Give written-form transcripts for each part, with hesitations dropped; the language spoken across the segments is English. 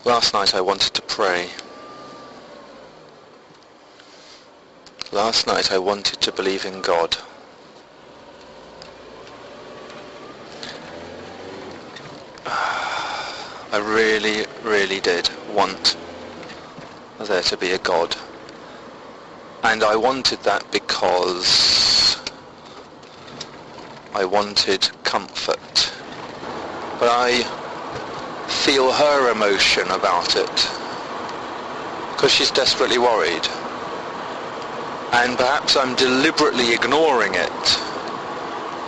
Last night I wanted to pray. Last night I wanted to believe in God. I really, really did want there to be a God. And I wanted that because I wanted comfort. But I feel her emotion about it, because she's desperately worried. And perhaps I'm deliberately ignoring it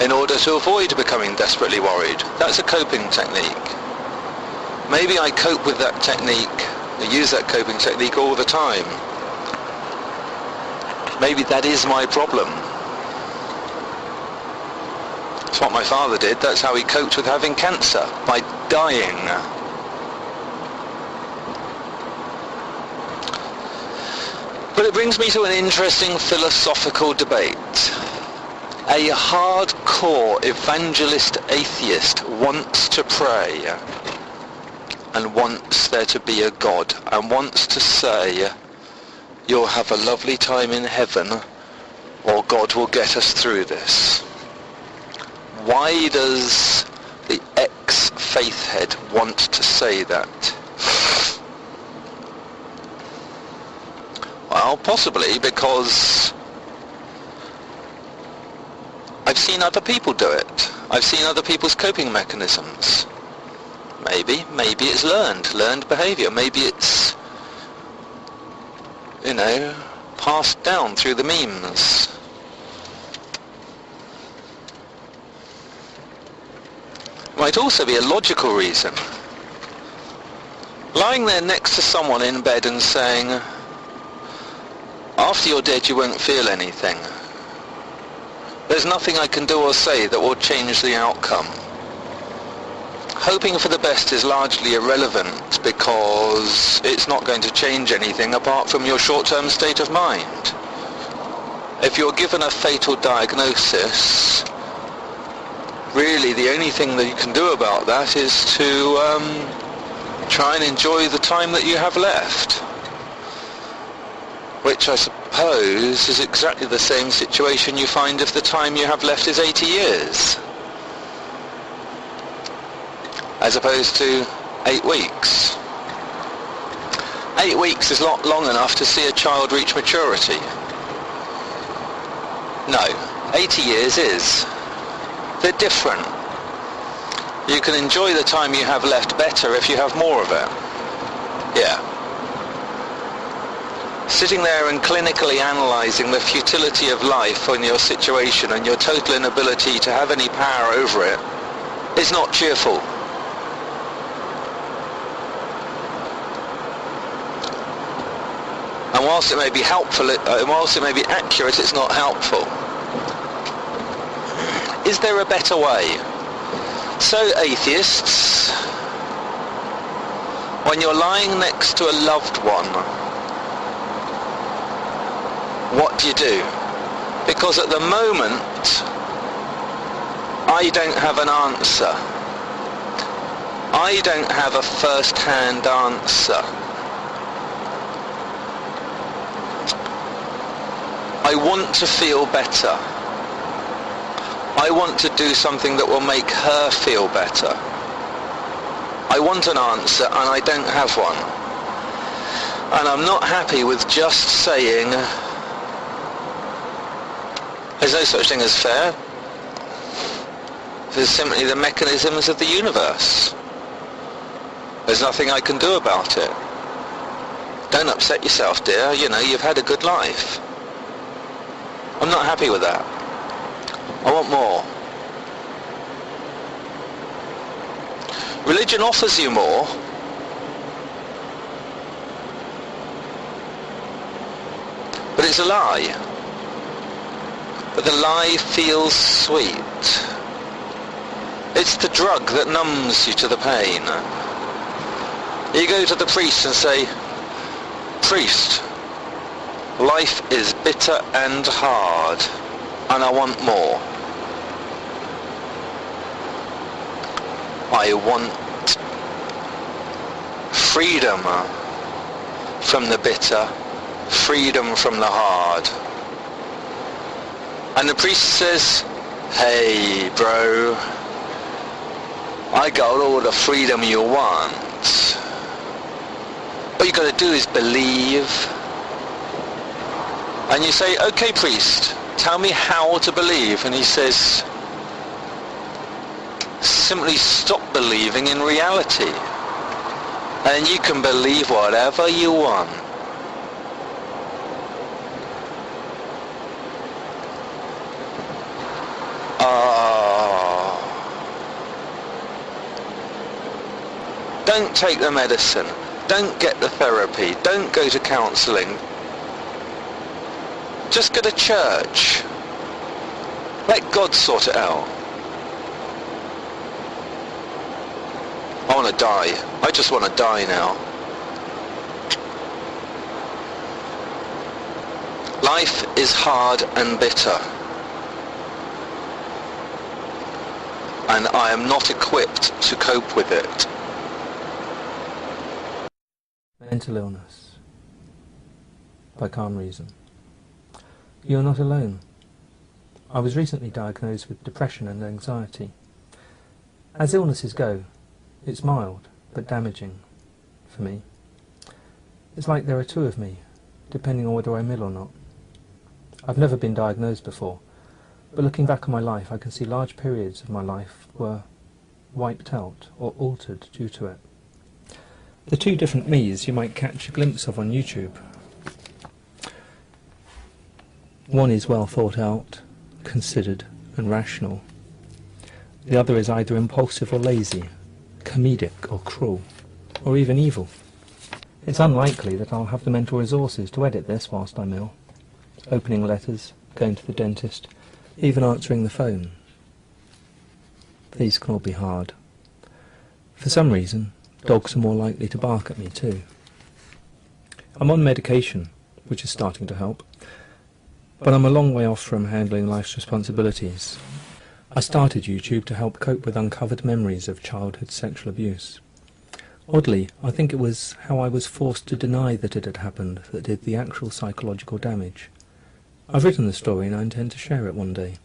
in order to avoid becoming desperately worried. That's a coping technique. Maybe I cope with that technique, I use that coping technique all the time. Maybe that is my problem. That's what my father did. That's how he coped with having cancer, by dying. But it brings me to an interesting philosophical debate. A hardcore evangelist atheist wants to pray and wants there to be a God and wants to say, you'll have a lovely time in heaven or God will get us through this. Why does the ex-faith head want to say that? Well, possibly because I've seen other people do it. I've seen other people's coping mechanisms. Maybe it's learned behavior. Maybe it's, passed down through the memes. Might also be a logical reason. Lying there next to someone in bed and saying, after you're dead you won't feel anything. There's nothing I can do or say that will change the outcome. Hoping for the best is largely irrelevant because it's not going to change anything apart from your short-term state of mind. If you're given a fatal diagnosis, really the only thing that you can do about that is to try and enjoy the time that you have left. Which I suppose is exactly the same situation you find if the time you have left is 80 years. As opposed to 8 weeks. 8 weeks is not long enough to see a child reach maturity. No, 80 years is. They're different. You can enjoy the time you have left better if you have more of it. Yeah. Sitting there and clinically analysing the futility of life and your situation and your total inability to have any power over it is not cheerful. And whilst it may be helpful, whilst it may be accurate, it's not helpful. Is there a better way? So atheists, when you're lying next to a loved one, what do you do? Because at the moment, I don't have an answer. I don't have a first-hand answer. I want to feel better. I want to do something that will make her feel better. I want an answer and I don't have one. And I'm not happy with just saying, there's no such thing as fair. There's simply the mechanisms of the universe. There's nothing I can do about it. Don't upset yourself, dear. You've had a good life. I'm not happy with that. I want more. Religion offers you more. But it's a lie. But the lie feels sweet. It's the drug that numbs you to the pain. You go to the priest and say, "Priest, life is bitter and hard, and I want more. I want freedom from the bitter, freedom from the hard. And the priest says, hey bro, I got all the freedom you want. All you gotta do is believe. And you say, okay priest, tell me how to believe. And he says, simply stop believing in reality. And you can believe whatever you want. Don't take the medicine. Don't get the therapy. Don't go to counselling. Just go to church. Let God sort it out. I want to die. I just want to die now. Life is hard and bitter. And I am not equipped to cope with it. Mental Illness by Calm Reason. You're not alone. I was recently diagnosed with depression and anxiety. As illnesses go, it's mild but damaging for me. It's like there are two of me, depending on whether I'm ill or not. I've never been diagnosed before, but looking back on my life I can see large periods of my life were wiped out or altered due to it. The two different me's you might catch a glimpse of on YouTube. One is well thought out, considered and rational. The other is either impulsive or lazy, comedic or cruel, or even evil. It's unlikely that I'll have the mental resources to edit this whilst I'm ill. Opening letters, going to the dentist, even answering the phone. These can all be hard. For some reason, dogs are more likely to bark at me too. I'm on medication, which is starting to help, but I'm a long way off from handling life's responsibilities. I started YouTube to help cope with uncovered memories of childhood sexual abuse. Oddly, I think it was how I was forced to deny that it had happened that did the actual psychological damage. I've written the story and I intend to share it one day,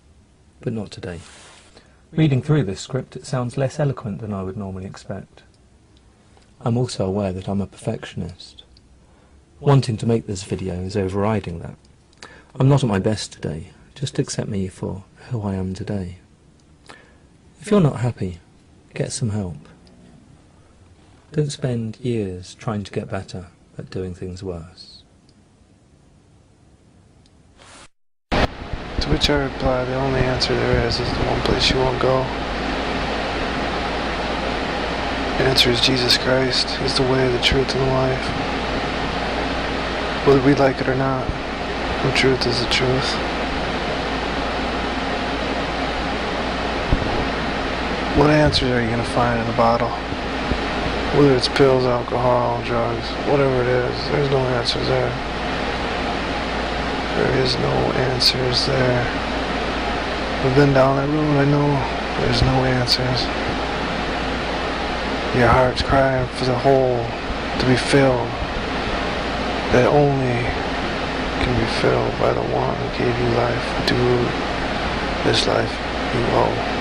but not today. Reading through this script, it sounds less eloquent than I would normally expect. I'm also aware that I'm a perfectionist. Wanting to make this video is overriding that. I'm not at my best today, just accept me for who I am today. If you're not happy, get some help. Don't spend years trying to get better at doing things worse. To which I reply, the only answer there is the one place you won't go. The answer is Jesus Christ. He's the way, the truth, and the life. Whether we like it or not, the truth is the truth. What answers are you going to find in a bottle? Whether it's pills, alcohol, drugs, whatever it is, there's no answers there. There is no answers there. I've been down that road, I know there's no answers. Your heart's crying for the hole to be filled that only can be filled by the one who gave you life. Do this life you owe.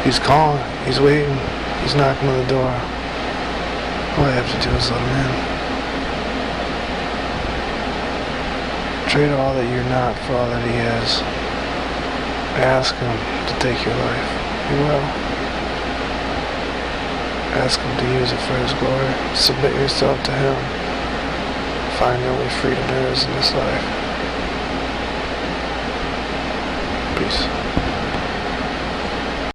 He's calling, he's waiting, he's knocking on the door. All I have to do is let him in. Trade all that you're not for all that he is. Ask him to take your life. He will. Ask him to use it for his glory. Submit yourself to him. Find the only freedom there is in this life. Peace.